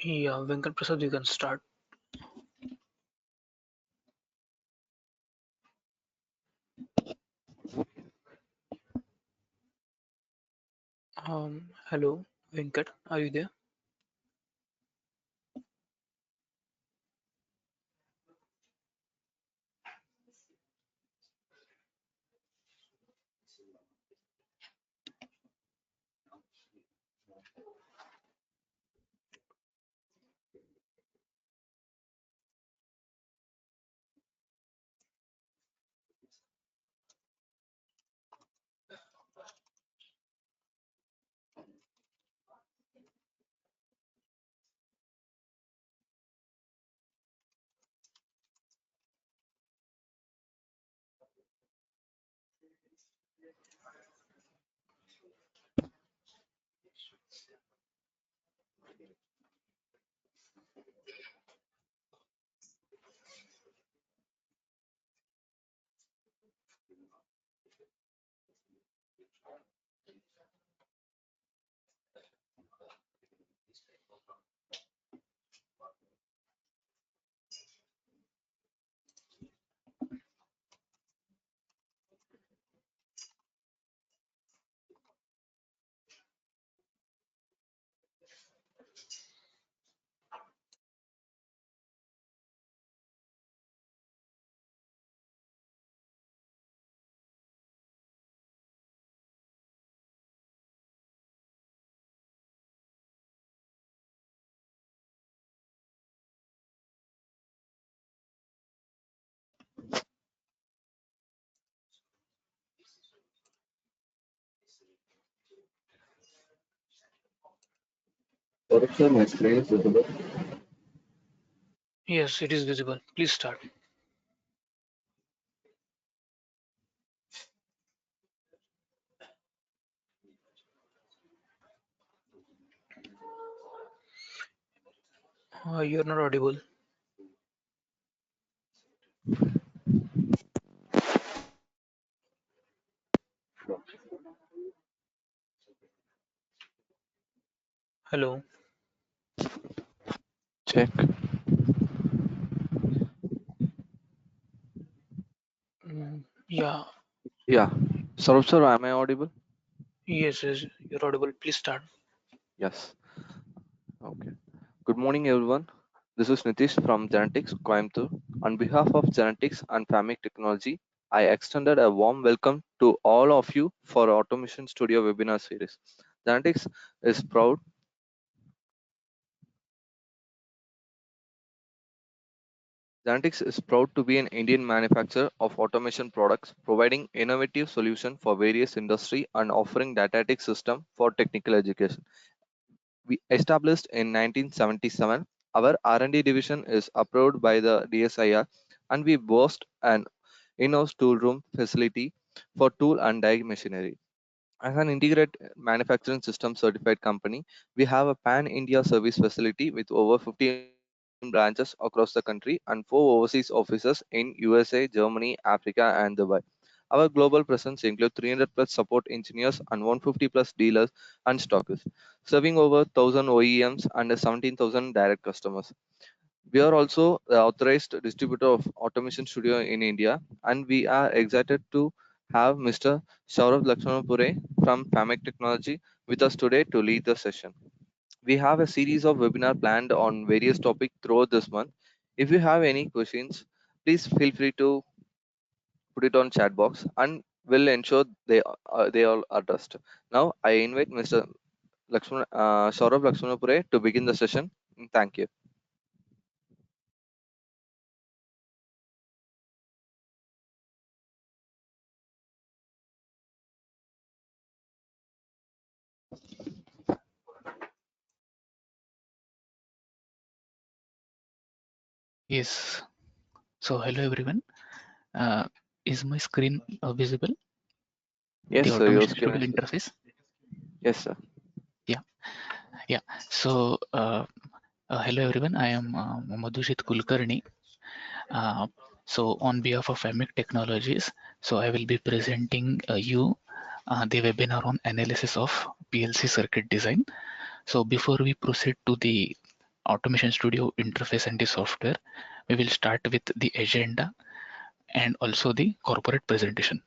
Yeah, Venkat Prasad, you can start. Hello, Venkat, are you there? What if my screen is visible? Yes, it is visible. Please start. You're not audible. Hello. Check. Yeah, Yeah. Saurabh sir, am I audible? yes, you're audible. Please start. Yes. Okay. Good morning, everyone. This is Nitish from Genetics, Coimbatore. On behalf of Genetics and Famic Technology, I extended a warm welcome to all of you for Automation Studio webinar series. Genetics is proud Genetics is proud to be an Indian manufacturer of automation products, providing innovative solutions for various industry and offering didactic system for technical education. We established in 1977. Our R&D division is approved by the DSIR, and we boast an in-house tool room facility for tool and die machinery. As an integrated manufacturing system certified company, we have a pan-India service facility with over 15 branches across the country and 4 overseas offices in USA, Germany, Africa, and Dubai. Our global presence includes 300 plus support engineers and 150 plus dealers and stockists, serving over 1,000 OEMs and 17,000 direct customers. We are also the authorized distributor of Automation Studio in India, and we are excited to have Mr. Saurav Lakshmanapure from PAMEC Technology with us today to lead the session. We have a series of webinars planned on various topics throughout this month. If you have any questions, please feel free to put it on chat box, and we'll ensure they all addressed. Now, I invite Mr. Saurav Lakshmanapure to begin the session. Thank you. Yes. So hello everyone. Uh, is my screen visible? Yes, The sir. Your automation screen studio is visible. interface. Yes, sir. Yeah, yeah. So hello everyone. I am Madhushit Kulkarni. Uh, so on behalf of Amic Technologies, so I will be presenting you the webinar on analysis of PLC circuit design. So before we proceed to the Automation Studio interface and the software. We will start with the agenda and also the corporate presentation.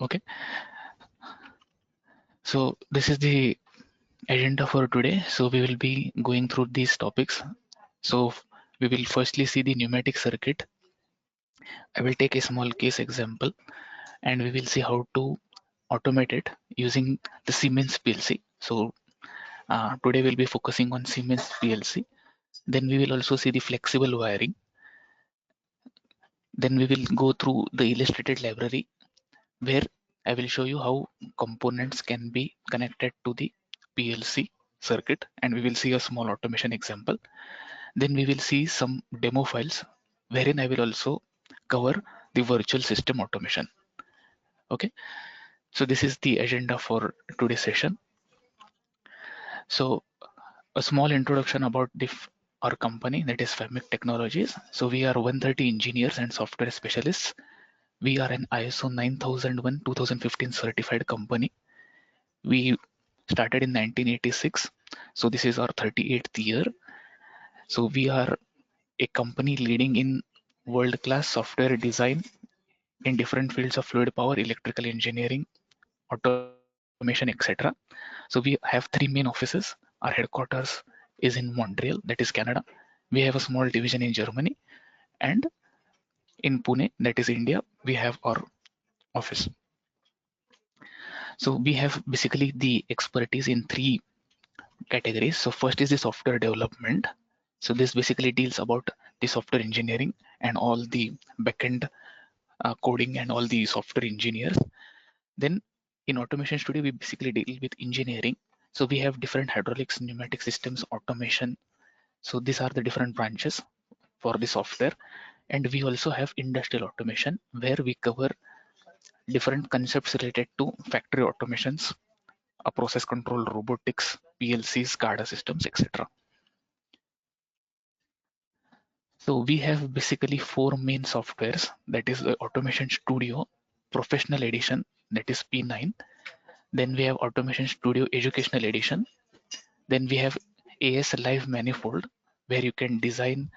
Okay, so this is the agenda for today. So we will be going through these topics. So we will firstly see the pneumatic circuit. I will take a small case example and we will see how to automate it using the Siemens PLC. So today we'll be focusing on Siemens PLC. Then we will also see the flexible wiring. Then we will go through the illustrated library where I will show you how components can be connected to the PLC circuit, and we will see a small automation example. Then we will see some demo files wherein I will also cover the virtual system automation. Okay, so this is the agenda for today's session. So a small introduction about our company, that is Famic Technologies. So we are 130 engineers and software specialists. We are an ISO 9001 2015 certified company. We started in 1986. So this is our 38th year. So we are a company leading in world-class software design in different fields of fluid power, electrical engineering, automation, etc. So we have three main offices. Our headquarters is in Montreal, that is Canada. We have a small division in Germany, and in Pune, that is India, we have our office. So we have basically the expertise in three categories. So first is the software development. So this basically deals about the software engineering and all the backend coding and all the software engineers. Then in Automation Studio, we basically deal with engineering. So we have different hydraulics, pneumatic systems, automation. So these are the different branches for the software. And we also have industrial automation where we cover different concepts related to factory automations, process control, robotics, PLCs, SCADA systems, etc. So we have basically four main softwares, that is the Automation Studio Professional Edition, that is P9. Then we have Automation Studio Educational Edition. Then we have AS Live Manifold, where you can design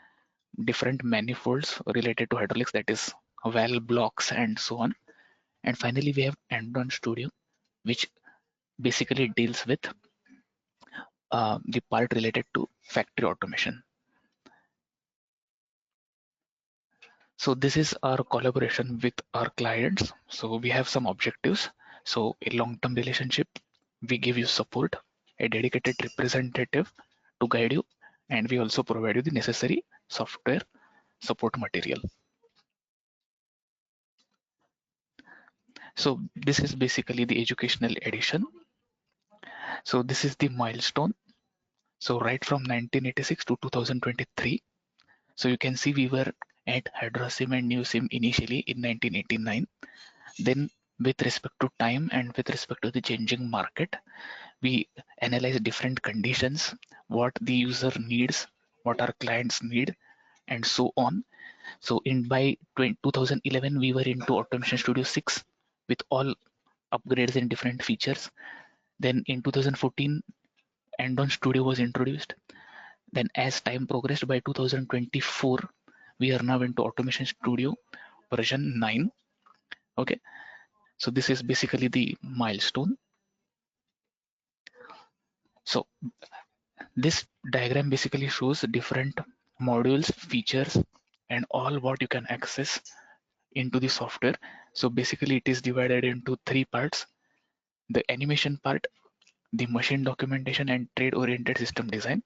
different manifolds related to hydraulics, that is valve blocks and so on. And finally, we have Andon Studio, which basically deals with the part related to factory automation. So this is our collaboration with our clients. So we have some objectives. So a long-term relationship, we give you support, a dedicated representative to guide you, and we also provide you the necessary software support material. So this is basically the educational edition. So this is the milestone. So right from 1986 to 2023. So you can see we were at HydroSim and NewSim initially in 1989. Then with respect to time and with respect to the changing market, we analyze different conditions, what the user needs, what our clients need, and so on. So by 2011, we were into Automation Studio 6 with all upgrades and different features. Then in 2014, Andon Studio was introduced. Then as time progressed, by 2024, we are now into Automation Studio version 9. Okay, so this is basically the milestone. So this diagram basically shows different modules, features, and all what you can access into the software. So basically it is divided into three parts: the animation part, the machine documentation, and trade oriented system design.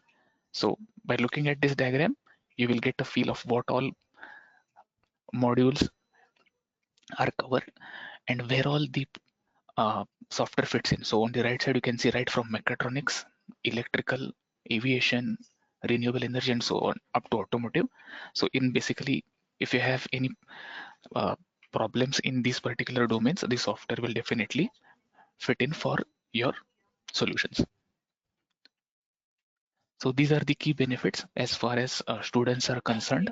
So by looking at this diagram, you will get a feel of what all modules are covered and where all the software fits in. So on the right side, you can see right from mechatronics, electrical, aviation, renewable energy, and so on up to automotive. So in basically, if you have any problems in these particular domains, the software will definitely fit in for your solutions. So these are the key benefits as far as students are concerned.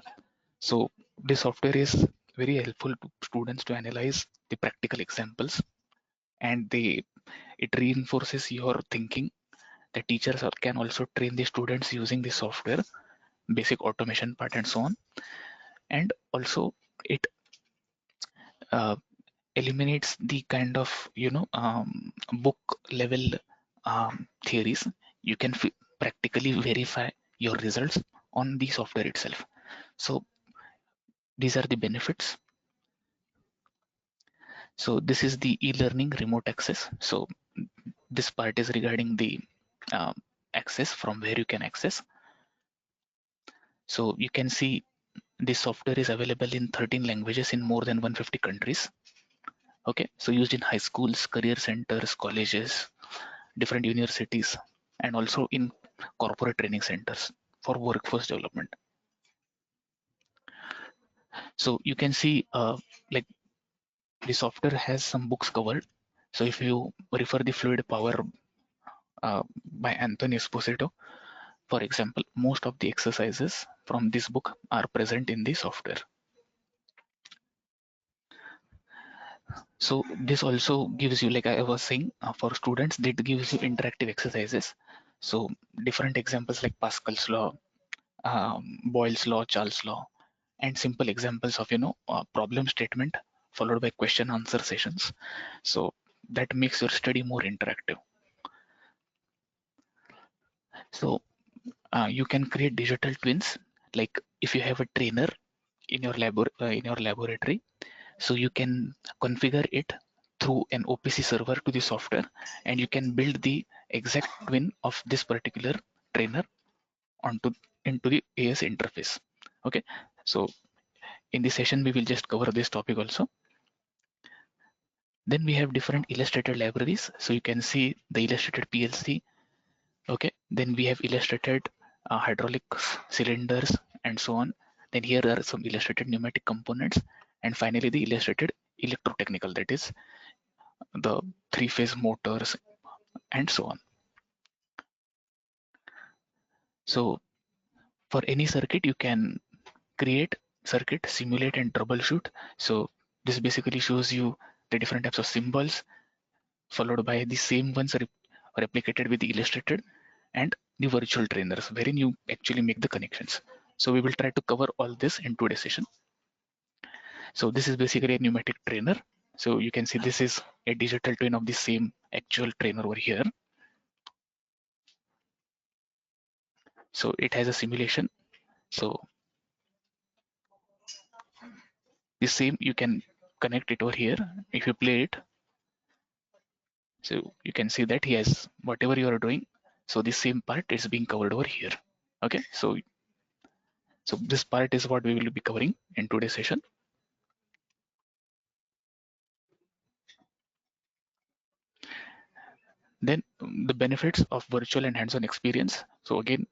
So this software is very helpful to students to analyze the practical examples, and it reinforces your thinking. the teachers can also train the students using the software, basic automation part and so on. And also it eliminates the kind of book level theories. You can practically verify your results on the software itself. So these are the benefits. So this is the e-learning remote access. So this part is regarding the access, from where you can access. So you can see this software is available in 13 languages in more than 150 countries. Okay, so used in high schools, career centers, colleges, different universities, and also in corporate training centers for workforce development. So you can see like the software has some books covered. So if you refer the Fluid Power by Anthony Esposito, for example, most of the exercises from this book are present in the software. So this also gives you, like I was saying, for students, that gives you interactive exercises. So different examples like Pascal's law, Boyle's law, Charles' law, and simple examples of problem statement followed by question answer sessions. So that makes your study more interactive. So you can create digital twins, like if you have a trainer in your laboratory, so you can configure it through an OPC server to the software, and you can build the exact twin of this particular trainer into the AS interface. Okay, so in this session we will just cover this topic also. Then we have different illustrated libraries. So you can see the illustrated PLC. Okay, then we have illustrated hydraulics, cylinders, and so on. Then here are some illustrated pneumatic components, and finally the illustrated electrotechnical, that is the three-phase motors and so on. So for any circuit, you can create circuit, simulate, and troubleshoot. So this basically shows you the different types of symbols followed by the same ones replicated with the illustrated and the virtual trainers, wherein you actually make the connections. So we will try to cover all this in today's session. So this is basically a pneumatic trainer. So you can see this is a digital twin of the same actual trainer over here. So it has a simulation. So the same, you can connect it over here. If you play it, so you can see that he has whatever you are doing. So the same part is being covered over here. Okay, so this part is what we will be covering in today's session. Then the benefits of virtual and hands-on experience. So again,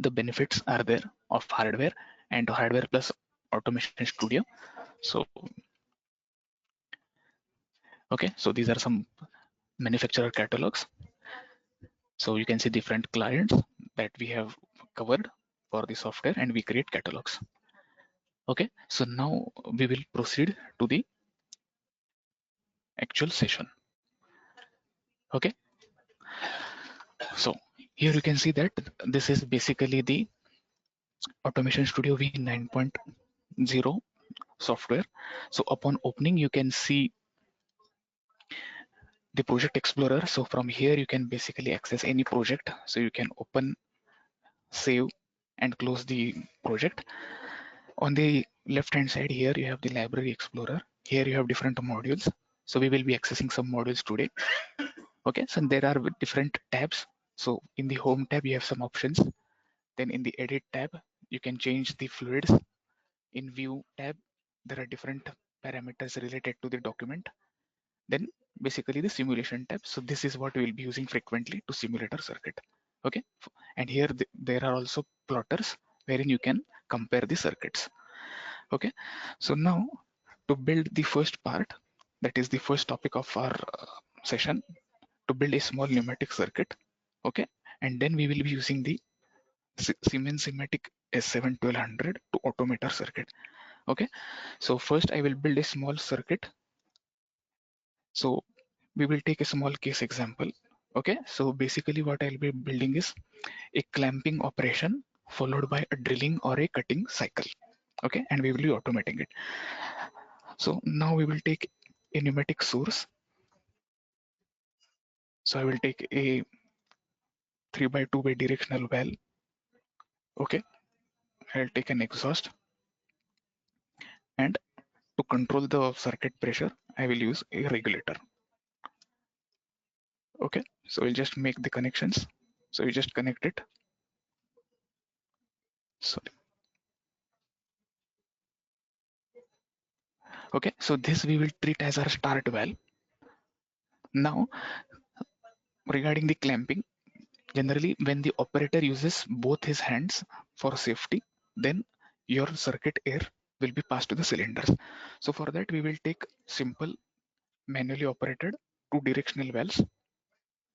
the benefits are there of hardware and hardware plus automation studio. So okay, so these are some manufacturer catalogs. So you can see different clients that we have covered for the software, and we create catalogs. Okay, so now we will proceed to the actual session. Okay, so here you can see that this is basically the Automation Studio V 9.0 software. So upon opening, you can see the project explorer. So from here you can basically access any project. So you can open, save, and close the project. On the left hand side here you have the library explorer. Here you have different modules. So we will be accessing some modules today. Okay, so there are different tabs. So in the home tab you have some options. Then in the edit tab you can change the fluids. In view tab there are different parameters related to the document. Then basically the simulation tab. So this is what we will be using frequently to simulate our circuit. Okay, and here there are also plotters wherein you can compare the circuits. Okay, so now to build the first part, that is the first topic of our session, to build a small pneumatic circuit. Okay, and then we will be using the Siemens Simatic S7 1200 to automate our circuit. Okay, so first I will build a small circuit. So we will take a small case example. Okay, so basically what I'll be building is a clamping operation followed by a drilling or a cutting cycle. Okay, and we will be automating it. So now we will take a pneumatic source. So I will take a 3x2 bidirectional valve. Okay, I'll take an exhaust, and to control the circuit pressure, I will use a regulator. Okay, so we'll just make the connections. So we just connect it. Sorry. Okay, so this we will treat as our start valve. Now, regarding the clamping, generally when the operator uses both his hands for safety, then your circuit air will be passed to the cylinders. So for that, we will take simple manually operated 2 directional valves.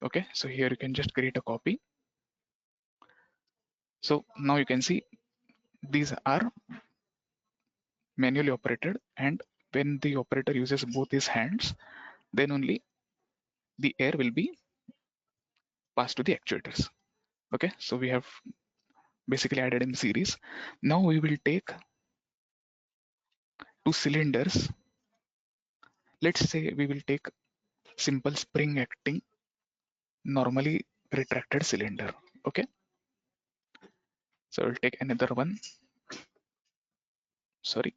Okay, so here you can just create a copy. So now you can see these are manually operated, and when the operator uses both his hands, then only the air will be passed to the actuators. Okay, so we have basically added in series. Now we will take 2 cylinders. Let's say we will take simple spring acting normally retracted cylinder. Okay, so we'll take another one. Sorry,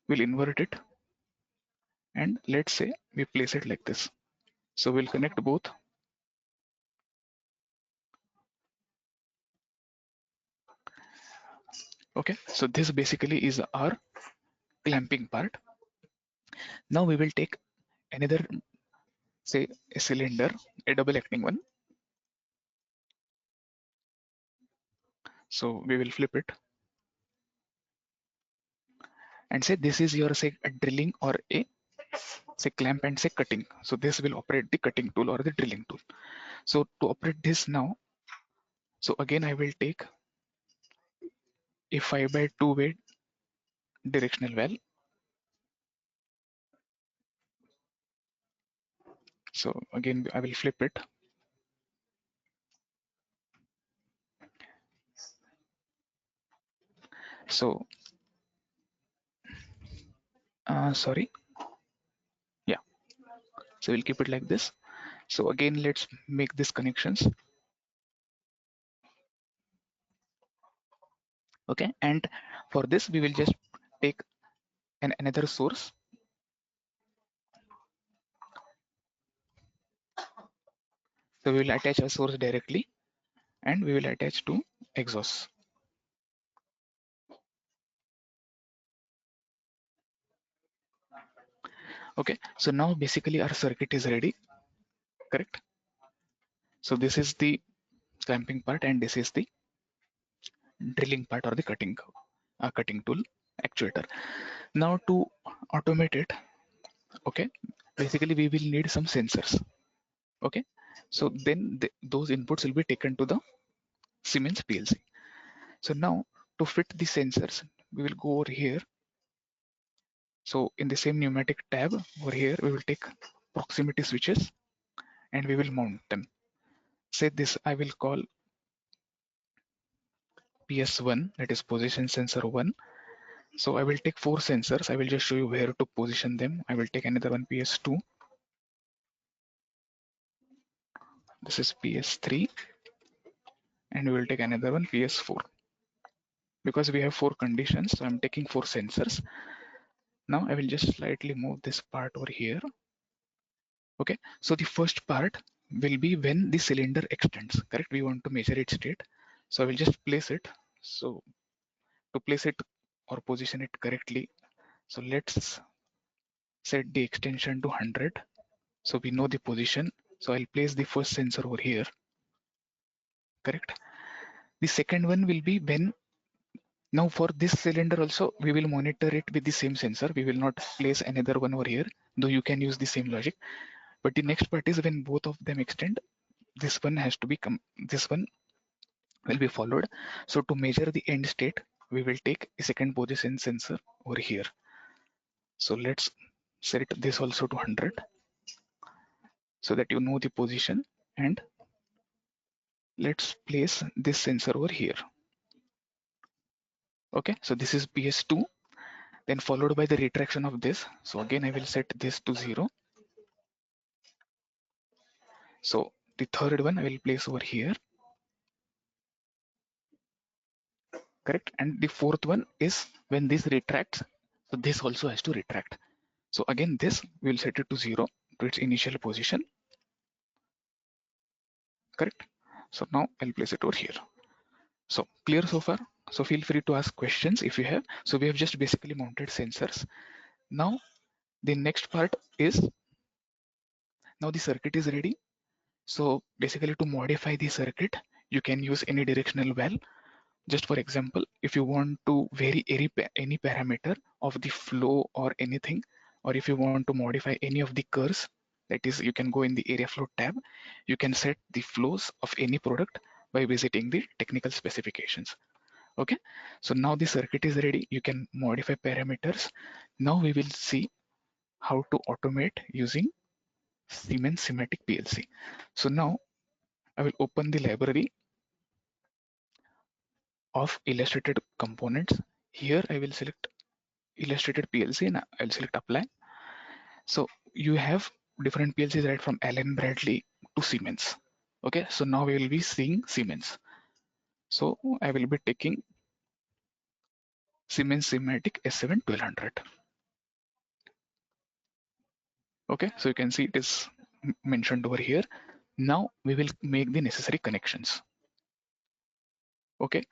we'll invert it, and let's say we place it like this. So we'll connect both. Okay, so this basically is our clamping part. Now we will take another, say, a cylinder, a double acting one. So we will flip it and say this is your, say, a drilling or a, say, clamp and say cutting. So this will operate the cutting tool or the drilling tool. So to operate this now, so again I will take a 5x2 way directional valve. So again I will flip it. So sorry, yeah, so we'll keep it like this. So again let's make these connections. Okay, and for this we will just take another source. So we will attach a source directly, and we will attach to exhaust. Okay, so now basically our circuit is ready, correct? So this is the clamping part, and this is the drilling part or the cutting tool actuator. Now to automate it, okay, basically we will need some sensors. Okay, so then those inputs will be taken to the Siemens PLC. So now to fit the sensors, we will go over here. So in the same pneumatic tab over here, we will take proximity switches and we will mount them. Say this I will call PS1, that is position sensor 1. So I will take 4 sensors. I will just show you where to position them. I will take another one PS2. This is PS3, and we will take another one PS4. Because we have 4 conditions, so I'm taking 4 sensors. Now I will just slightly move this part over here. Okay, so the first part will be when the cylinder extends, correct? We want to measure its state. So I will just place it. So to place it or position it correctly, so let's set the extension to 100. So we know the position. So I'll place the first sensor over here, correct? The second one will be when, now for this cylinder also, we will monitor it with the same sensor. We will not place another one over here, though you can use the same logic. But the next part is when both of them extend, this one has to be, this one will be followed. So to measure the end state, we will take a second position sensor over here. So let's set this also to 100 so that you know the position, and let's place this sensor over here. Okay, so this is PS2, then followed by the retraction of this. So again I will set this to 0. So the third one I will place over here, correct? And the fourth one is when this retracts, so this also has to retract. So again this we will set it to 0 to its initial position, correct? So now I'll place it over here. So clear so far? So feel free to ask questions if you have. So we have just basically mounted sensors. Now the next part is, now the circuit is ready. So basically to modify the circuit, you can use any directional valve. Just for example, if you want to vary any parameter of the flow or anything, or if you want to modify any of the curves, that is, you can go in the area flow tab. You can set the flows of any product by visiting the technical specifications. Okay, so now the circuit is ready. You can modify parameters. Now we will see how to automate using Siemens Symmetric PLC. So now I will open the library of illustrated components. Here I will select illustrated PLC and I'll select apply. So you have different PLCs right from Allen Bradley to Siemens. Okay, so now we will be seeing Siemens. So I will be taking Siemens Symmetric S7 1200. Okay, so you can see it is mentioned over here. Now we will make the necessary connections. Okay,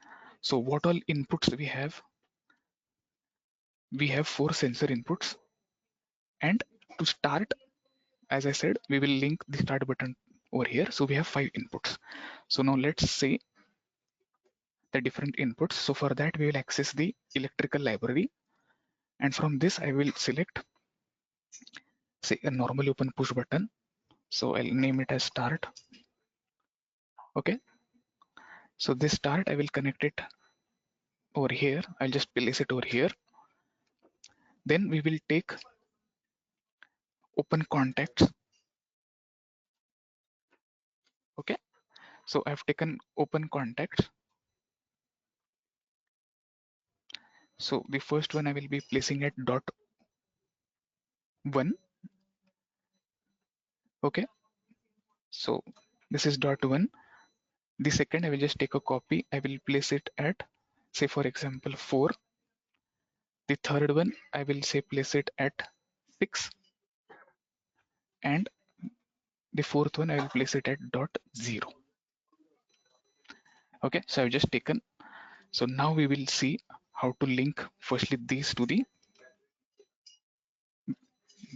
so what all inputs we have? We have 4 sensor inputs, and to start, as I said, we will link the start button over here. So we have 5 inputs. So now let's say the different inputs. So for that we will access the electrical library, and from this I will select, say, a normal open push button. So I'll name it as start. Okay, so this start I will connect it over here. I'll just place it over here. Then we will take open contacts. Okay, so I've taken open contacts. So the first one I will be placing at dot 1. Okay, so this is dot 1. The second I will just take a copy. I will place it at, say, for example, 4. The third one I will say place it at 6, and the fourth one I will place it at dot 0. Okay, so I've just taken. So now we will see how to link firstly these to the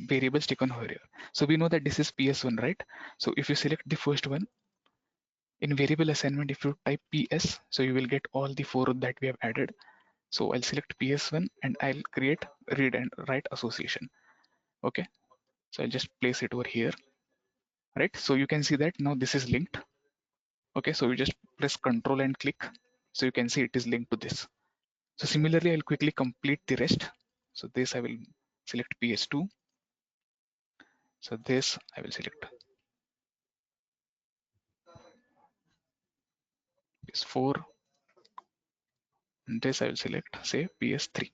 variables taken over here. So we know that this is PS1, right? So if you select the first one in variable assignment, if you type PS, so you will get all the 4 that we have added. So I'll select PS1 and I'll create read and write association. Okay, so I'll just place it over here, right? So you can see that now this is linked. Okay, so you just press Control and click. So you can see it is linked to this. So similarly, I'll quickly complete the rest. So this I will select PS2. So this I will select PS4. And this I will select, say, PS3.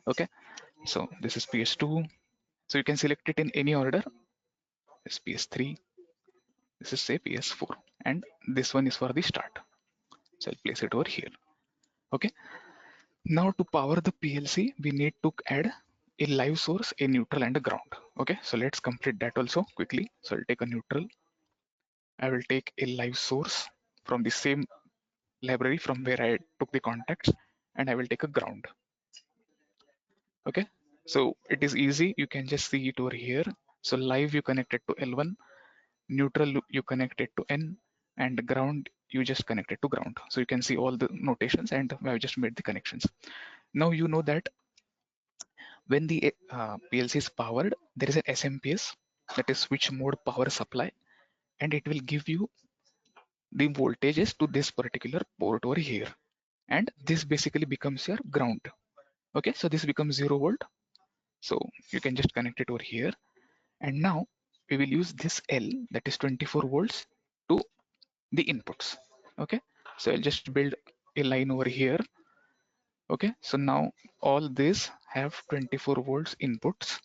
Okay, so this is PS2. So you can select it in any order. This PS3. This is, say, PS4. And this one is for the start. So I'll place it over here. Okay. Now to power the PLC, we need to add a live source, a neutral, and a ground. Okay, so let's complete that also quickly. So I'll take a neutral. I will take a live source from the same library from where I took the contacts, and I will take a ground. Okay, so it is easy. You can just see it over here. So live you connect it to L1, neutral you connect it to N, and ground you just connect it to ground. So you can see all the notations, and I've just made the connections. Now you know that when the PLC is powered, there is an SMPS, that is switch mode power supply, and it will give you the voltages to this particular port over here. And this basically becomes your ground. Okay, so this becomes 0 volt. So you can just connect it over here. And now we will use this L, that is 24 volts, to the inputs. Okay, so I'll just build a line over here. Okay, so now all these have 24 volts inputs.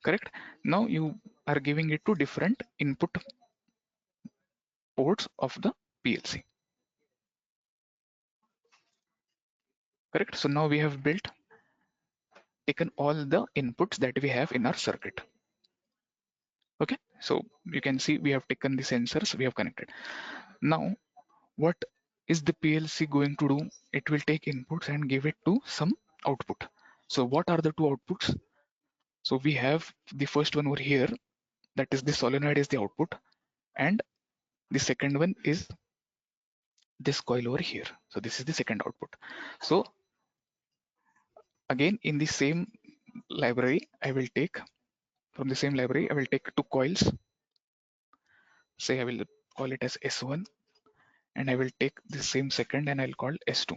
Correct. Now you are giving it to different input ports of the PLC. Correct. So now we have taken all the inputs that we have in our circuit. Okay, so you can see we have taken the sensors, we have connected. Now what is the PLC going to do? It will take inputs and give it to some output. So what are the two outputs? So we have the first one over here, that is the solenoid is the output, and the second one is this coil over here. So this is the second output. So again, in the same library, I will take two coils. Say I will call it as S1, and I will take the same second and I'll call S2.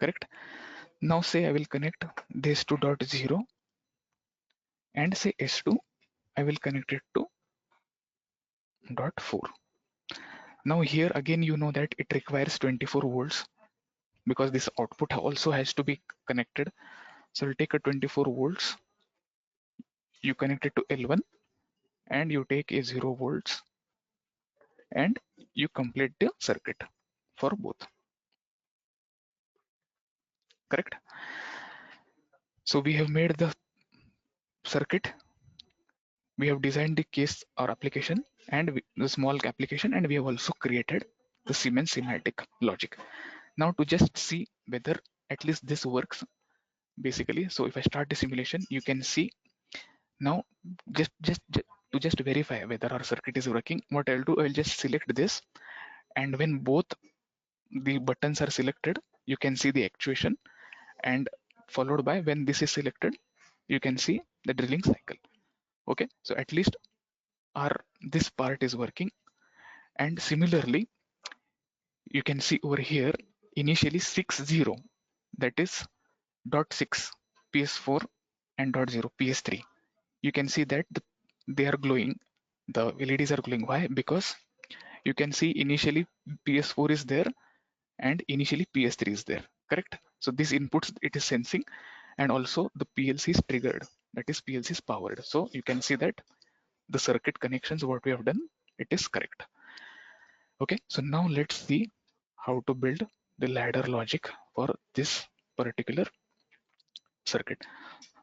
Correct. Now say I will connect this to dot 0 and say S2, I will connect it to dot 4. Now here again, you know that it requires 24 volts because this output also has to be connected. So I'll take a 24 volts, you connect it to L1, and you take a 0 volts and you complete the circuit for both. Correct. So we have made the circuit, we have designed the case or application and the small application, and we have also created the Siemens semantic logic. Now to just see whether at least this works basically. So if I start the simulation, you can see now to just verify whether our circuit is working, what I'll do, I'll just select this, and when both the buttons are selected, you can see the actuation, and followed by when this is selected, you can see the drilling cycle. Okay, so at least our this part is working. And similarly, you can see over here initially 60, that is dot 6 PS4 and dot 0 PS3. You can see that they are glowing, the LEDs are glowing. Why? Because you can see initially PS4 is there and initially PS3 is there. Correct. So these inputs it is sensing, and also the PLC is triggered, that is PLC is powered. So you can see that the circuit connections what we have done, it is correct. Okay, so now let's see how to build the ladder logic for this particular circuit.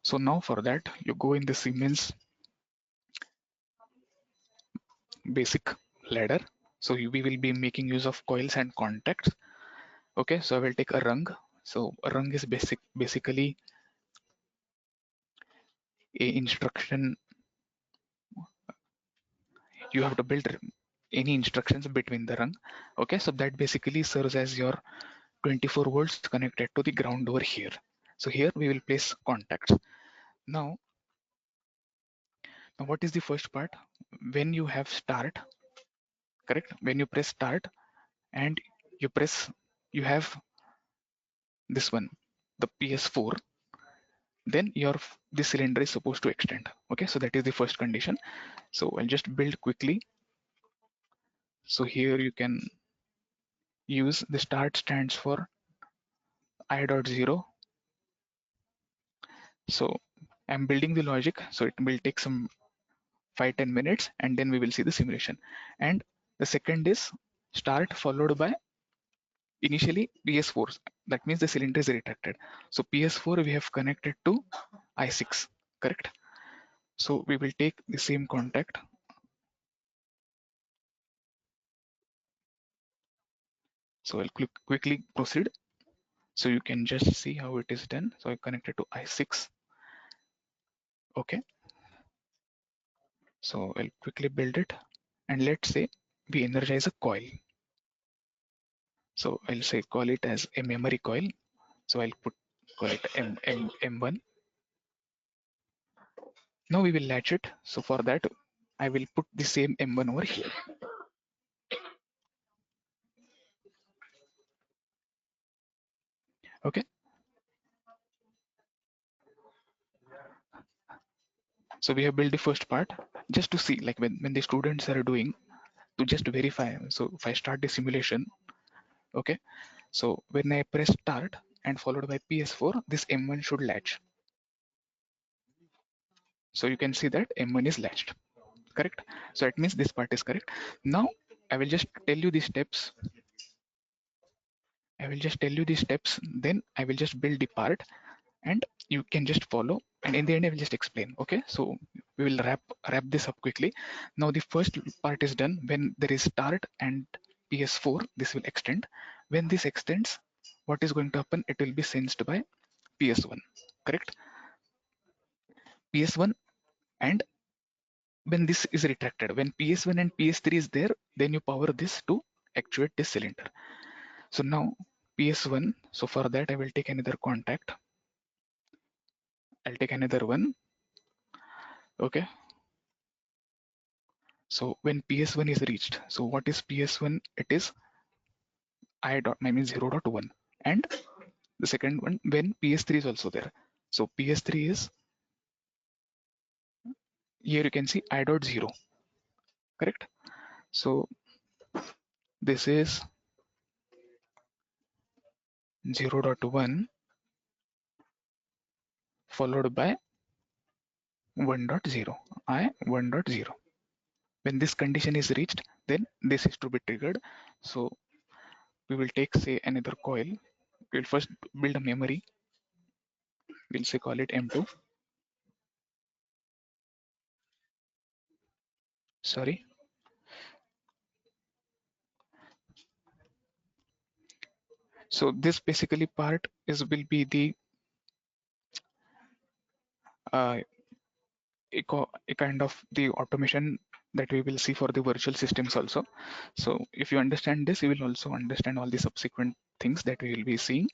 So now for that, you go in the Siemens basic ladder. So we will be making use of coils and contacts. Okay, so I will take a rung. So a rung is basically a instruction. You have to build any instructions between the rung. Okay, so that basically serves as your 24 volts connected to the ground over here. So here we will place contacts. Now what is the first part? When you have start, correct? When you press start and you have this one, the PS4, then the cylinder is supposed to extend. Okay, so that is the first condition. So I'll just build quickly. So here you can use the start stands for I.0. So I'm building the logic, so it will take some 5-10 minutes, and then we will see the simulation. And the second is start followed by initially PS4. That means the cylinder is retracted. So PS4 we have connected to I6, correct? So we will take the same contact. So I'll quickly proceed. So you can just see how it is done. So I connected to I6. Okay. So I'll quickly build it. And let's say we energize a coil. So I'll say call it as a memory coil. So I'll call it M1. Now we will latch it. So for that, I will put the same M1 over here. Okay. So we have built the first part just to see, like when the students are doing, to just verify. So if I start the simulation, okay. So when I press start and followed by PS4, this M1 should latch. So you can see that M1 is latched, correct? So it means this part is correct. Now I will just tell you the steps. Then I will just build the part and you can just follow. And in the end, I will just explain. Okay. So we will wrap this up quickly. Now the first part is done. When there is start and PS4, this will extend. When this extends, what is going to happen? It will be sensed by PS1, correct? PS1, and when this is retracted, when PS1 and PS3 is there, then you power this to actuate this cylinder. So now PS1, so for that I will take another contact. I'll take another one. Okay. So when PS1 is reached, so what is PS1? It is I dot, I mean 0.1. And the second one, when PS3 is also there. So PS3 is, here you can see I dot 0, correct? So this is 0.1 followed by 1.0, I 1.0. When this condition is reached, then this is to be triggered. So we will take, say, another coil. We'll first build a memory. We'll say call it M2. Sorry. So this basically part is will be the uh, a kind of the automation that we will see for the virtual systems also. So if you understand this, you will also understand all the subsequent things that we will be seeing.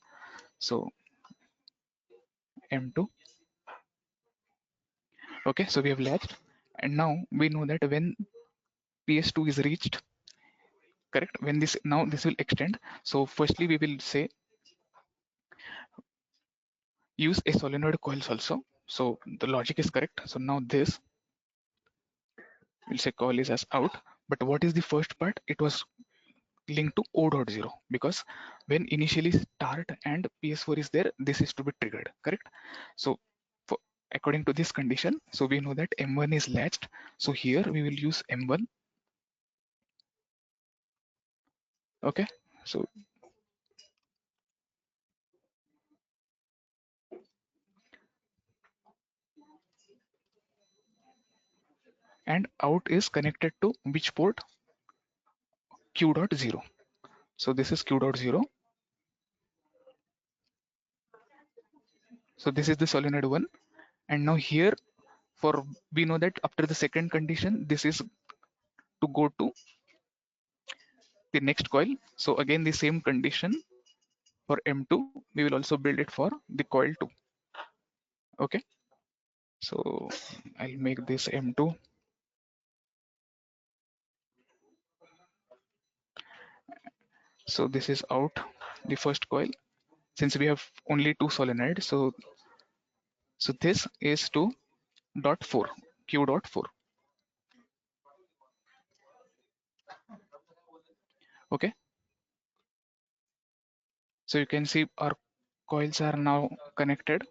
So M2. Okay, so we have latched, and now we know that when PS2 is reached, correct, when this, now this will extend. So firstly we will say use a solenoid coils also. So the logic is correct. So now this will say coil is as out, but what is the first part? It was linked to O.0 because when initially start and PS4 is there, this is to be triggered, correct? So for, according to this condition, so we know that M1 is latched. So here we will use M1. Okay, so and out is connected to which port? Q.0. So this is Q.0. So this is the solenoid one. And now here, for we know that after the second condition, this is to go to the next coil. So again, the same condition for M2, we will also build it for the coil 2. Okay. So I'll make this M2. So this is out, the first coil. Since we have only two solenoids, so this is to dot 4, Q dot 4. Okay. So you can see our coils are now connected.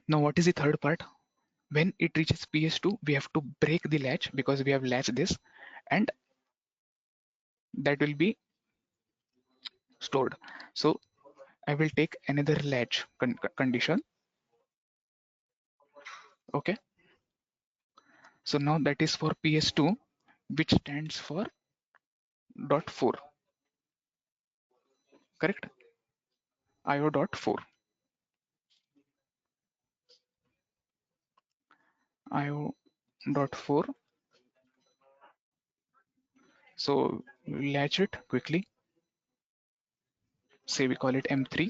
Now what is the third part? When it reaches PS2, we have to break the latch because we have latched this, and that will be stored. So I will take another latch condition. Okay. So now that is for PS2, which stands for dot 4, correct? IO dot 4. IO dot 4. So latch it quickly. Say we call it M3.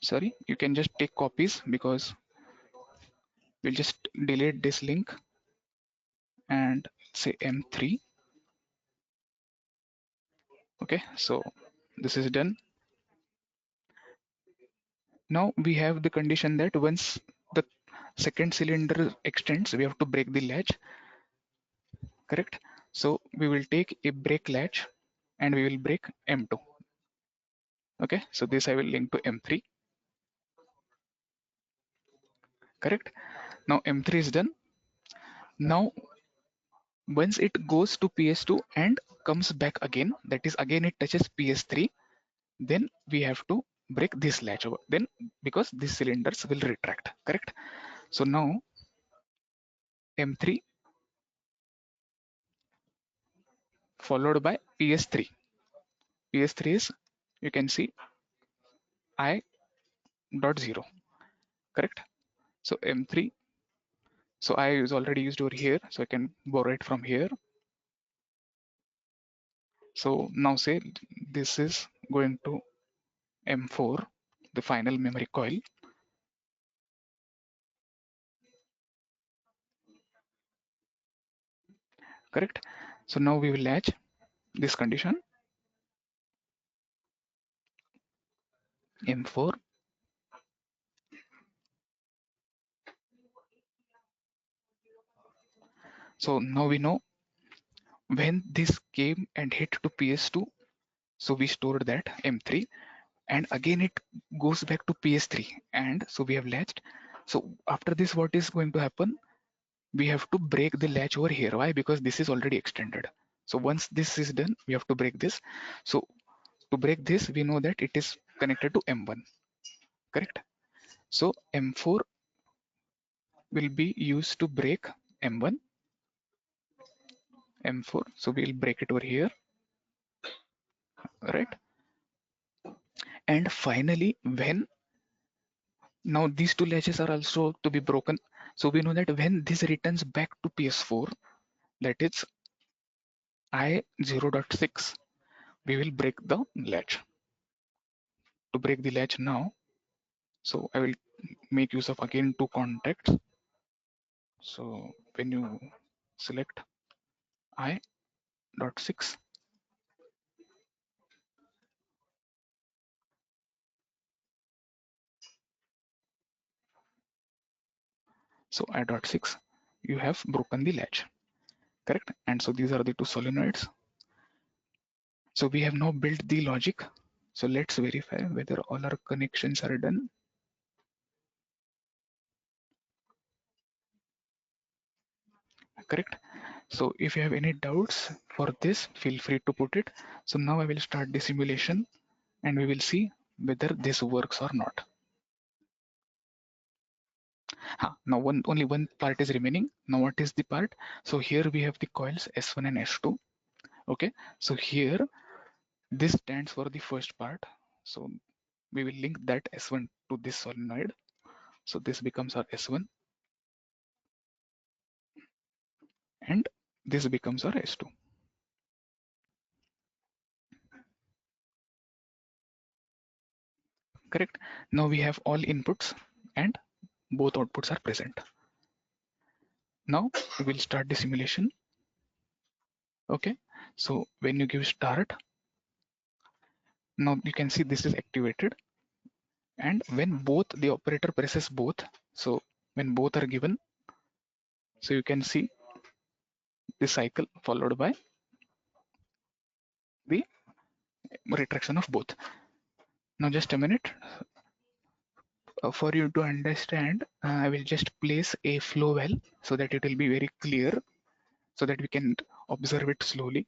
Sorry, you can just take copies because We'll just delete this link and say M3. Okay, so this is done. Now we have the condition that once the second cylinder extends, we have to break the latch, correct? So we will take a break latch and we will break M2. Okay, so this I will link to M3, correct? Now M3 is done. Now once it goes to PS2 and comes back again, that is again it touches PS3, then we have to break this latch over, then because these cylinders will retract, correct? So now M3 followed by PS3. PS3 is, you can see, I dot 0, correct? So M3, so I is already used over here, so I can borrow it from here. So now say this is going to M4, the final memory coil, correct? So now we will latch this condition M4. So now we know when this came and hit to PS2, so we stored that M3, and again it goes back to PS3, and so we have latched. So after this, what is going to happen? We have to break the latch over here. Why? Because this is already extended. So once this is done, we have to break this. So to break this, we know that it is connected to M1, correct? So M4 will be used to break M1, M4. So we'll break it over here, right? And finally, when now these two latches are also to be broken. So we know that when this returns back to PS4, that is I 0.6, we will break the latch. To break the latch now, so I will make use of again two contacts. So when you select I.6, so I.6, you have broken the latch, correct? And so these are the two solenoids. So we have now built the logic. So let's verify whether all our connections are done. Correct. So if you have any doubts for this, feel free to put it. So now I will start the simulation and we will see whether this works or not. Now only one part is remaining. Now what is the part? So here we have the coils S1 and S2. Okay, so here this stands for the first part. So we will link that S1 to this solenoid. So this becomes our S1 and this becomes our S2. Correct. Now we have all inputs and both outputs are present. Now we will start the simulation. Okay, so when you give start, now you can see this is activated, and when both the operator presses both, so when both are given, so you can see the cycle followed by the retraction of both. Now just a minute, for you to understand, I will just place a flow well so that it will be very clear, so that we can observe it slowly.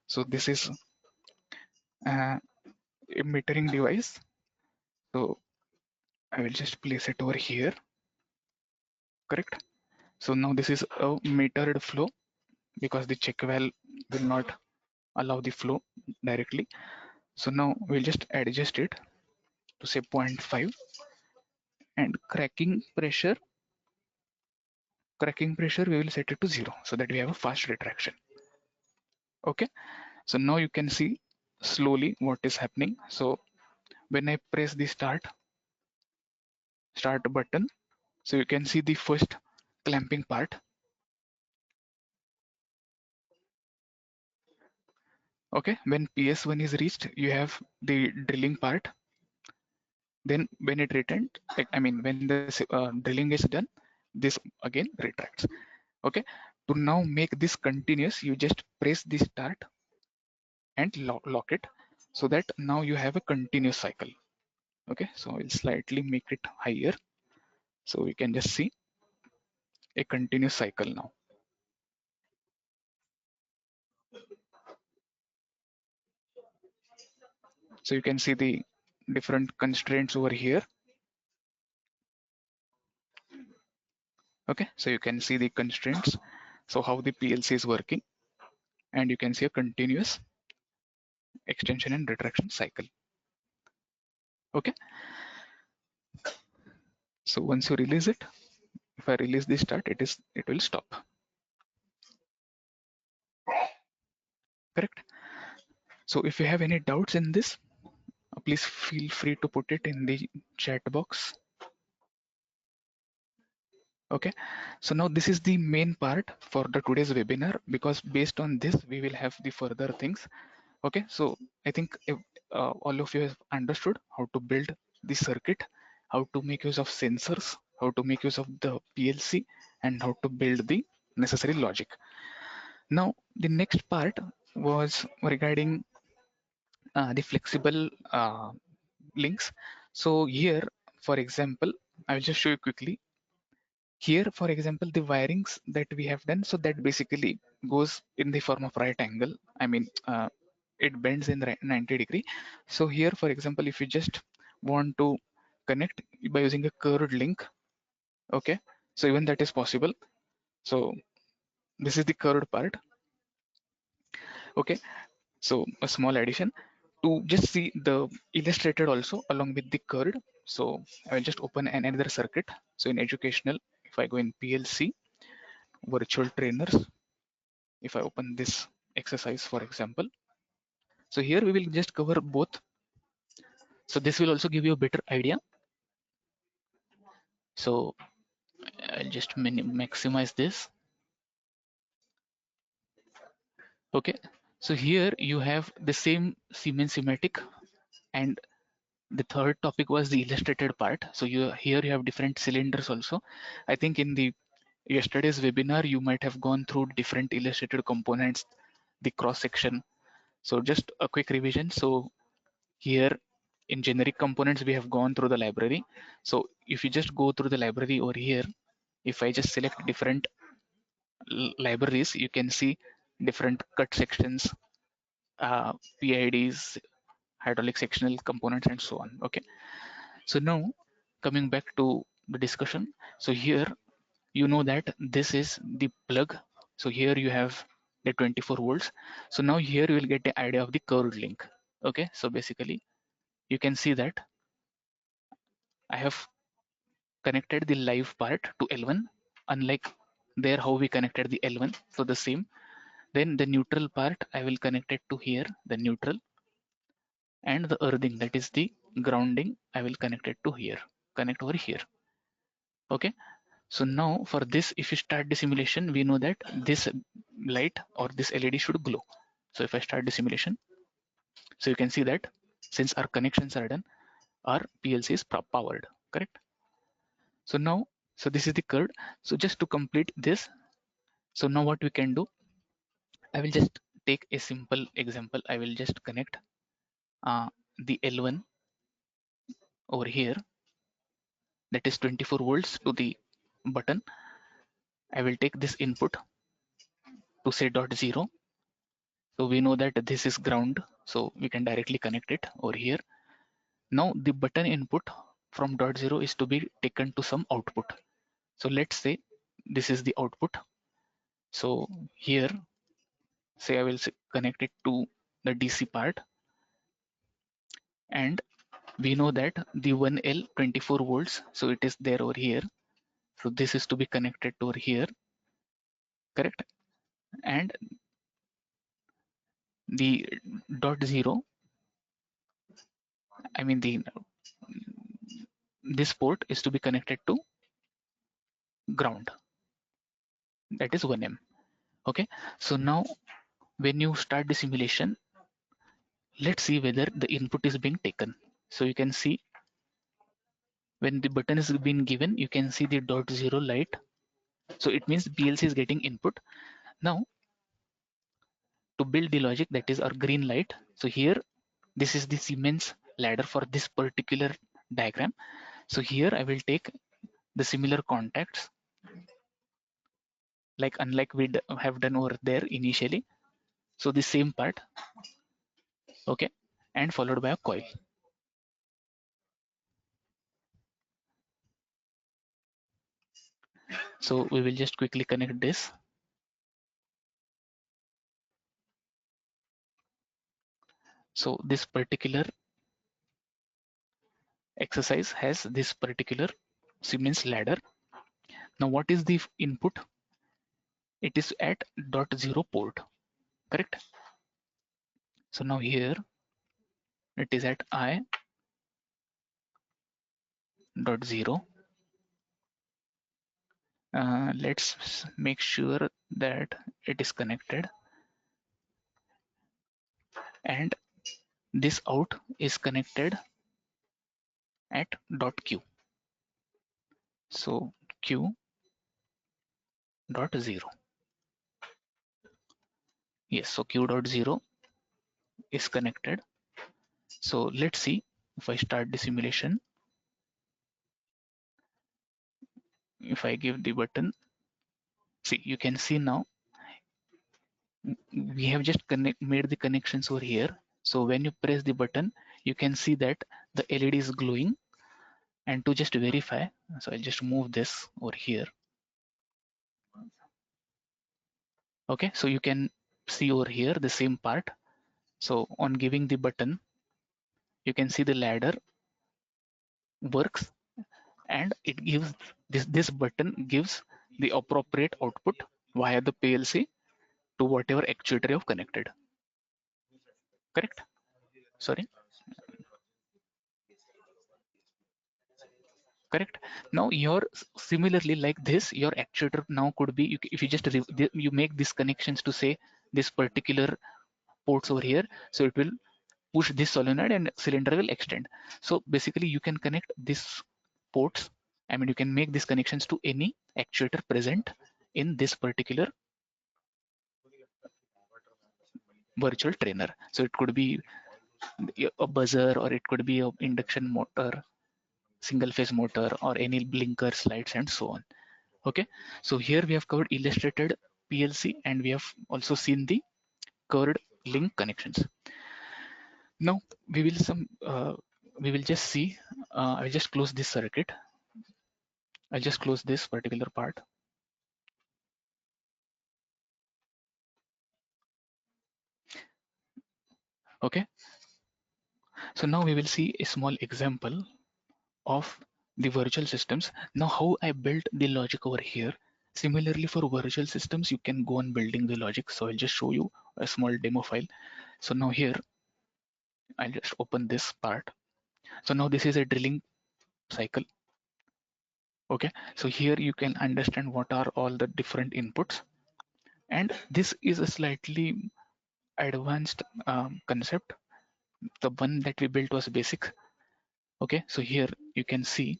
So this is a metering device. So I will just place it over here, correct? So now this is a metered flow because the check valve will not allow the flow directly. So now we'll just adjust it to say 0.5, and cracking pressure we will set it to 0 so that we have a fast retraction. Okay, so now you can see slowly what is happening. So when I press the start button, so you can see the first clamping part. Okay, when PS1 is reached, you have the drilling part. Then when it returned, I mean, when the drilling is done, this again retracts. Okay, to now make this continuous, you just press the start and lock it, so that now you have a continuous cycle. Okay, so I'll slightly make it higher, so you can just see a continuous cycle now. So you can see the different constraints over here. Okay, so you can see the constraints, so how the PLC is working, and you can see a continuous extension and retraction cycle. Okay, so once you release it, if I release the start, it will stop. Correct. So if you have any doubts in this, please feel free to put it in the chat box. Okay, so now this is the main part for the today's webinar, because based on this we will have the further things. Okay, so I think if, all of you have understood how to build the circuit, how to make use of sensors, how to make use of the PLC, and how to build the necessary logic. Now the next part was regarding the flexible links. So here, for example, I will just show you quickly. Here, for example, the wirings that we have done, so that basically goes in the form of right angle. I mean, it bends in 90 degree. So here, for example, if you just want to connect by using a curved link, okay, so even that is possible. So this is the curved part. Okay, so a small addition to just see the illustrated also along with the curved. So I will just open another circuit. So in educational, if I go in PLC, virtual trainers, if I open this exercise, for example, so here we will just cover both. So this will also give you a better idea. So I'll just maximize this. Okay, so here you have the same Siemens schematic, and the third topic was the illustrated part. So here you have different cylinders also. I think in the yesterday's webinar you might have gone through different illustrated components, the cross section. So just a quick revision. So here in generic components we have gone through the library. So if you just go through the library over here, if I just select different libraries, you can see different cut sections, PIDs, hydraulic sectional components, and so on. Okay, so now coming back to the discussion. So here you know that this is the plug. So here you have the 24 volts. So now here you will get the idea of the curved link. Okay, so basically you can see that I have connected the live part to L1, unlike there how we connected the L1. So the same. Then the neutral part, I will connect it to here, the neutral, and the earthing, that is the grounding, I will connect it to here, connect over here. Okay. So now for this, if you start the simulation, we know that this light or this LED should glow. So if I start the simulation, so you can see that since our connections are done, our PLC is powered, correct? So now, so this is the curve. So just to complete this, so now what we can do, I will just take a simple example. I will just connect the L1 over here, that is 24 volts to the button. I will take this input to say dot zero. So we know that this is ground, so we can directly connect it over here. Now the button input from dot zero is to be taken to some output. So let's say this is the output. So here, say I will connect it to the DC part, and we know that the 1L 24 volts, so it is there over here. So this is to be connected to over here, correct? And the dot zero, I mean the this port is to be connected to ground. that is 1M. Okay, so now when you start the simulation, let's see whether the input is being taken. So you can see when the button is being given, you can see the dot zero light. So it means the PLC is getting input. Now to build the logic, that is our green light. So here, this is the Siemens ladder for this particular diagram. So here I will take the similar contacts, like unlike we have done over there initially. So the same part, okay, and followed by a coil. So we will just quickly connect this. So this particular exercise has this particular Siemens ladder. Now what is the input? It is at dot zero port, correct? So now here it is at I dot zero. Let's make sure that it is connected, and this out is connected at dot Q. So Q dot zero. Yes, so Q dot zero is connected. So let's see if I start the simulation. If I give the button, see, you can see now we have just made the connections over here. So when you press the button, you can see that the LED is glowing. And to just verify, so I'll just move this over here. Okay, so you can see over here the same part. So on giving the button, you can see the ladder works, and it gives this button gives the appropriate output via the PLC to whatever actuator you have connected. Correct? Sorry. Correct. Now your similarly like this, your actuator now could be, if you just you make these connections to say this particular ports over here, so it will push this solenoid and cylinder will extend. So basically you can connect these ports. I mean, you can make these connections to any actuator present in this particular virtual trainer. So it could be a buzzer, or it could be a induction motor, single phase motor, or any blinkers, lights, and so on. Okay, so here we have covered illustrated PLC, and we have also seen the curved link connections. Now we will just see. I'll just close this circuit. I'll just close this particular part. Okay. So now we will see a small example of the virtual systems. Now how I built the logic over here. Similarly for virtual systems, you can go on building the logic. So I'll just show you a small demo file. So now here, I'll just open this part. So now this is a drilling cycle. Okay, so here you can understand what are all the different inputs, and this is a slightly advanced concept. The one that we built was basic. Okay, so here you can see.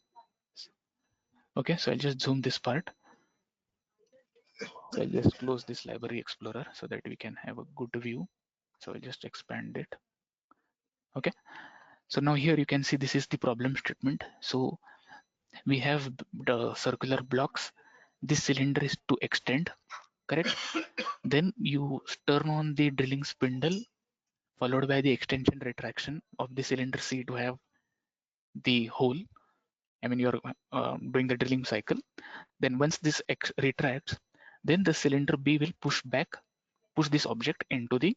Okay, so I'll just zoom this part. So I'll just close this library explorer so that we can have a good view. So I'll just expand it. Okay, so now here you can see this is the problem statement. So we have the circular blocks. This cylinder is to extend, correct? Then you turn on the drilling spindle, followed by the extension retraction of the cylinder C to have the hole. I mean, you're doing the drilling cycle. Then once this retracts, then the cylinder B will push this object into the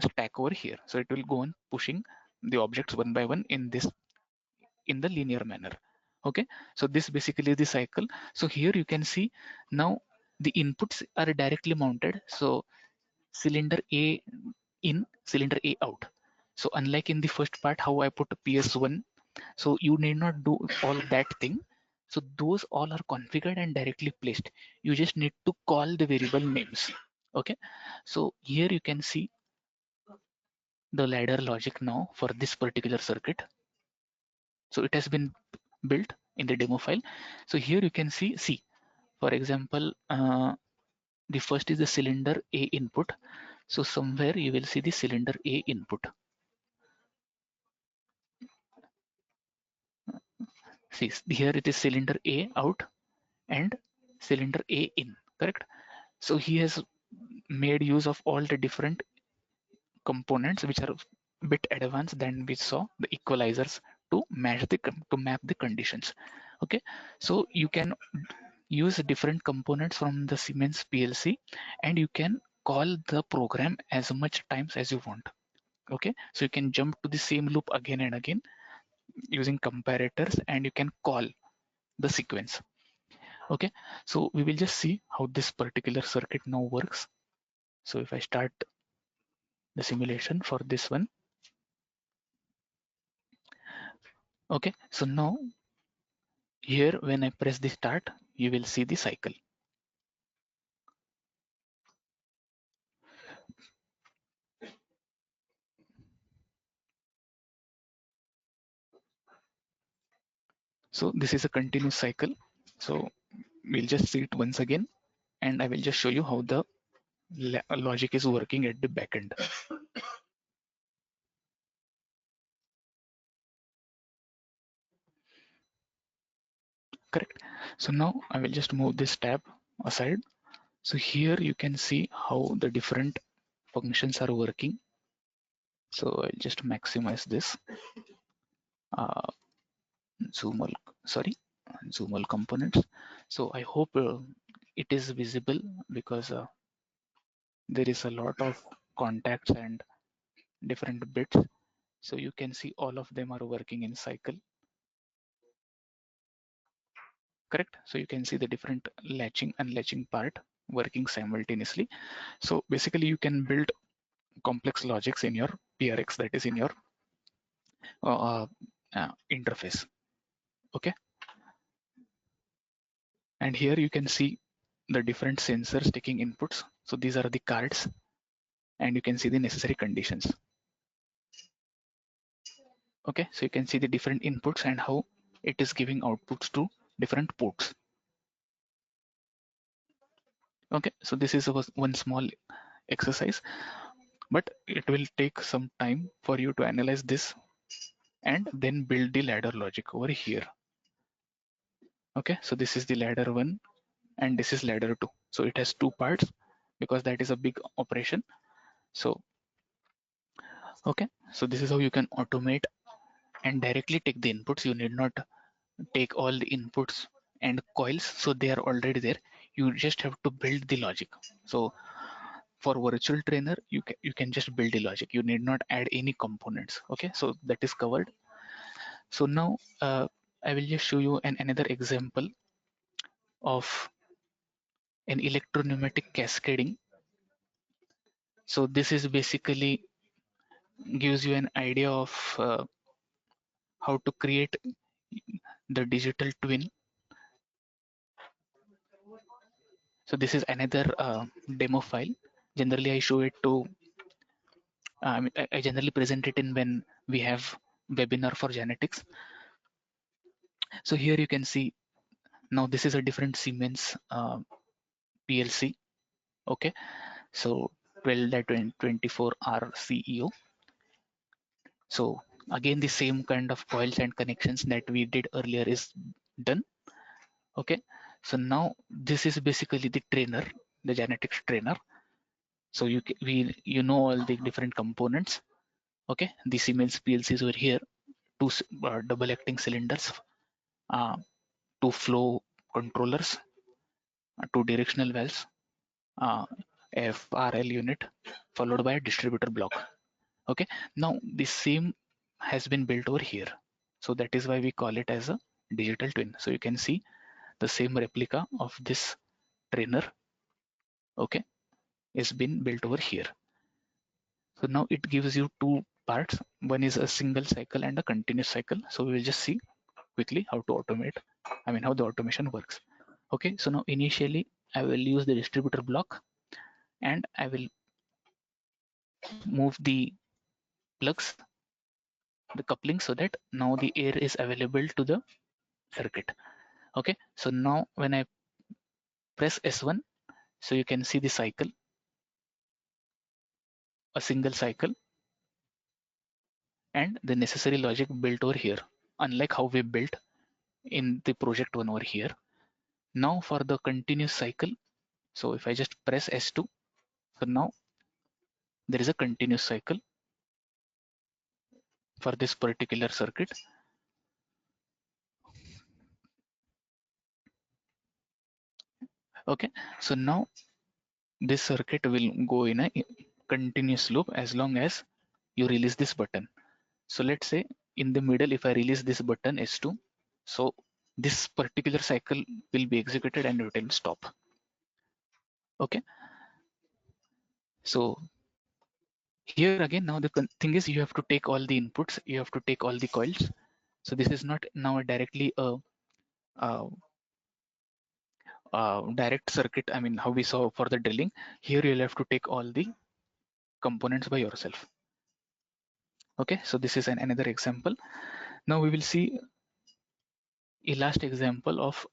stack over here. So it will go on pushing the objects one by one in the linear manner. Okay, so this basically is the cycle. So here you can see now the inputs are directly mounted. So cylinder A in, cylinder A out. So unlike in the first part how I put PS1, so you need not do all that thing. So those all are configured and directly placed. You just need to call the variable names. Okay, so here you can see the ladder logic now for this particular circuit. So it has been built in the demo file. So here you can see, for example, the first is the cylinder A input. So somewhere you will see the cylinder A input. See, here it is cylinder A out and cylinder A in, correct? So he has made use of all the different components which are a bit advanced than we saw the equalizers to match the to map the conditions. Okay, so you can use different components from the Siemens PLC and you can call the program as much times as you want. Okay, so you can jump to the same loop again and again using comparators and you can call the sequence. Okay, so we will just see how this particular circuit now works. So if I start the simulation for this one. Okay, so now here when I press the start, you will see the cycle. So this is a continuous cycle. So we'll just see it once again and I will just show you how the logic is working at the back end. Correct. So now I will just move this tab aside. So here you can see how the different functions are working. So I'll just maximize this. Zoom all, sorry, zoom all components. So I hope it is visible because there is a lot of contacts and different bits. So you can see all of them are working in cycle. Correct. So you can see the different latching and unlatching part working simultaneously. So basically you can build complex logics in your PRX, that is in your interface. Okay. And here you can see the different sensors taking inputs. So these are the cards and you can see the necessary conditions. Okay, so you can see the different inputs and how it is giving outputs to different ports. Okay, so this is one small exercise, but it will take some time for you to analyze this and then build the ladder logic over here. Okay, so this is the ladder 1 and this is ladder 2. So it has two parts because that is a big operation. So okay, so this is how you can automate and directly take the inputs. You need not take all the inputs and coils, so they are already there. You just have to build the logic. So for virtual trainer, you can just build the logic. You need not add any components. Okay, so that is covered. So now I will just show you another example of an electropneumatic cascading. So this is basically gives you an idea of how to create the digital twin. So this is another demo file. Generally I show it to I generally present it in when we have webinar for genetics. So here you can see now this is a different Siemens PLC. Okay, so 12.24R CEO. So again the same kind of coils and connections that we did earlier is done. Okay, so now this is basically the trainer, the genetics trainer. So you know all the different components. Okay, the Siemens PLCs over here, two double acting cylinders, uh, two flow controllers, two directional valves, uh, FRL unit, followed by a distributor block. Okay, now the same has been built over here. So that is why we call it as a digital twin. So you can see the same replica of this trainer, okay, is been built over here. So now it gives you two parts. One is a single cycle and a continuous cycle. So we will just see. quickly how to automate, how the automation works. Okay, so now initially I will use the distributor block and I will move the plugs, the coupling, so that now the air is available to the circuit. Okay, so now when I press S1, so you can see the cycle, a single cycle, and the necessary logic built over here, unlike how we built in the project one over here. Now for the continuous cycle, so if I just press S2, so now there is a continuous cycle for this particular circuit. Okay, so now this circuit will go in a continuous loop as long as you release this button. So let's say in the middle, if I release this button S2, so this particular cycle will be executed and it will stop. Okay, so here again, now the thing is you have to take all the inputs, you have to take all the coils. So this is not now directly a direct circuit, how we saw for the drilling. Here you'll have to take all the components by yourself. Okay, so this is another example. Now we will see a last example of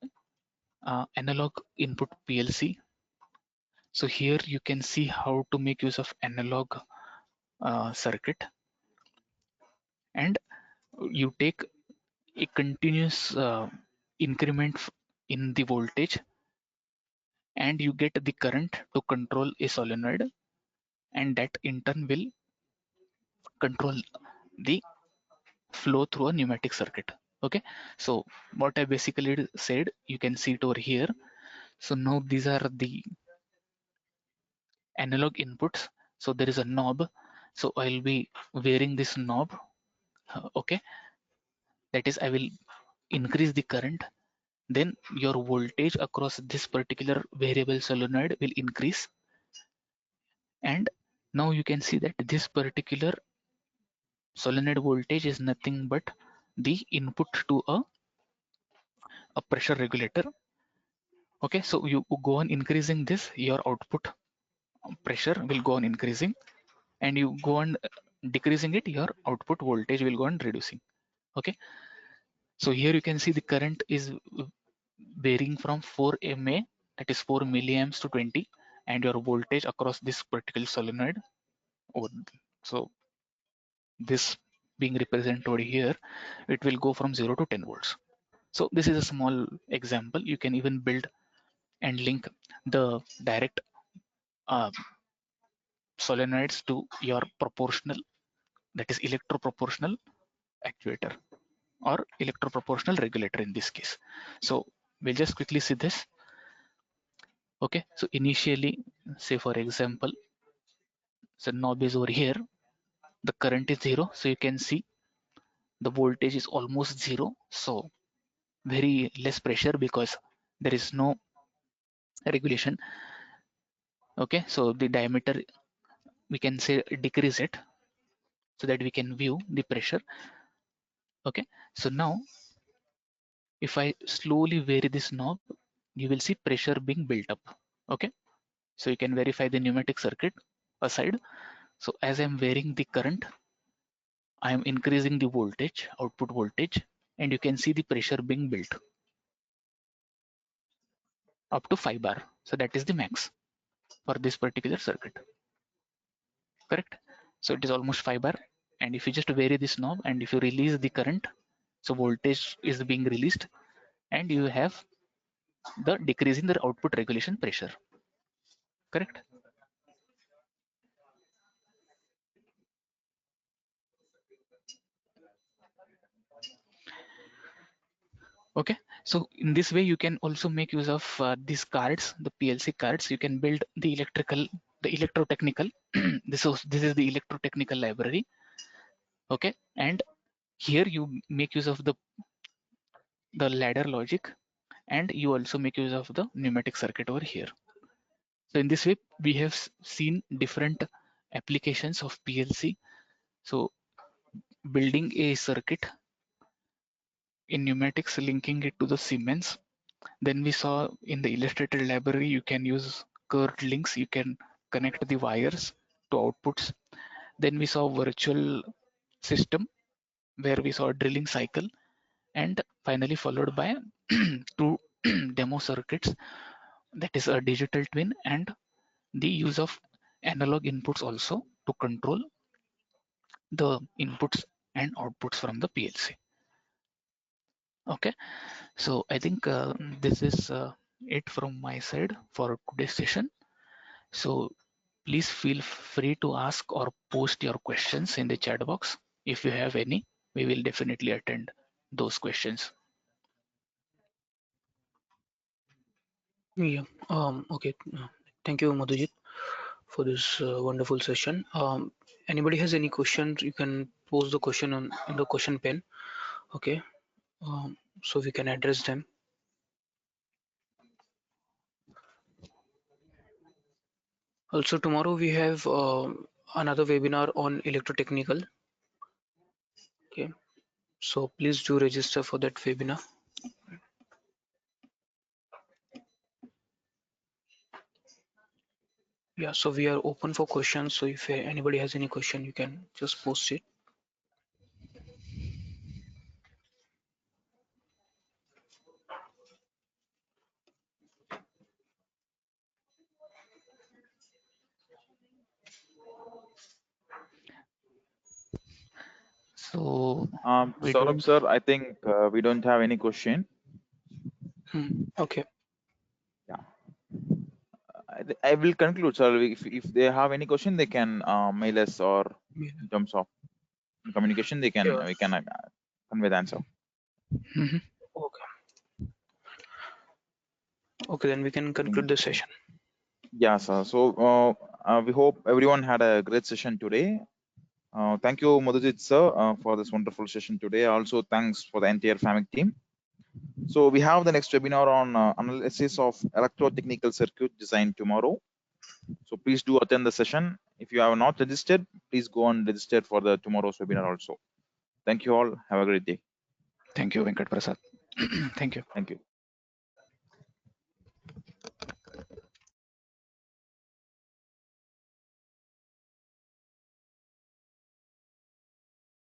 analog input PLC. So here you can see how to make use of analog circuit, and you take a continuous increment in the voltage, and you get the current to control a solenoid, and that in turn will control the flow through a pneumatic circuit. Okay, so what I basically said, you can see it over here. So now these are the analog inputs. So there is a knob, so I'll be wearing this knob. Okay, that is, I will increase the current, then your voltage across this particular variable solenoid will increase, and now you can see that this particular solenoid voltage is nothing but the input to a pressure regulator. Okay, so you go on increasing this, your output pressure will go on increasing, and you go on decreasing it, your output voltage will go on reducing. Okay, so here you can see the current is varying from 4 mA, that is 4 milliamps to 20, and your voltage across this particular solenoid. So this being represented over here, it will go from 0 to 10 volts. So this is a small example. You can even build and link the direct uh, solenoids to your proportional, that is electroproportional actuator or electroproportional regulator in this case. So we'll just quickly see this. Okay, so initially, say for example, the knob is over here, the current is 0, so you can see the voltage is almost 0, so very less pressure because there is no regulation. Okay, so the diameter, we can say decrease it so that we can view the pressure. Okay, so now if I slowly vary this knob, you will see pressure being built up. Okay, so you can verify the pneumatic circuit aside. So as I'm varying the current, I am increasing the voltage, output voltage, and you can see the pressure being built up to 5 bar. So that is the max for this particular circuit. Correct? So it is almost 5 bar. And if you just vary this knob and if you release the current, so voltage is being released and you have the decrease in the output regulation pressure. Correct? Okay, so in this way you can also make use of these cards, the PLC cards. You can build the electrotechnical. this is the electrotechnical library. Okay, and here you make use of the ladder logic, and you also make use of the pneumatic circuit over here. So in this way we have seen different applications of PLC. So building a circuit in pneumatics linking it to the Siemens. Then we saw in the illustrated library you can use curved links, you can connect the wires to outputs. Then we saw virtual system where we saw a drilling cycle, and finally followed by two demo circuits, that is a digital twin and the use of analog inputs also to control the inputs and outputs from the PLC. Okay, so I think this is it from my side for today's session. So please feel free to ask or post your questions in the chat box. If you have any, we will definitely attend those questions. Yeah. Okay. Thank you, Madhujit, for this wonderful session. Anybody has any questions, you can post the question on in the question pen. Okay. So we can address them. Also, tomorrow we have another webinar on electrotechnical. Okay. So please do register for that webinar. Yeah. So we are open for questions. So if anybody has any question, you can just post it. So we Saurabh don't. sir, I think we don't have any question. Okay. Yeah, I will conclude, sir. If they have any question, they can mail us, or Yeah. in terms of communication, they can Yeah. we can convey the answer. Mhm. Okay. Okay, then we can conclude the session. Yeah, sir. So we hope everyone had a great session today. Thank you, Madhujit sir, for this wonderful session today. Also, thanks for the entire FAMIC team. So we have the next webinar on analysis of electrotechnical circuit design tomorrow. So please do attend the session. If you have not registered, please go and register for the tomorrow's webinar also. Thank you all. Have a great day. Thank you, Venkat Prasad. Thank you. Thank you.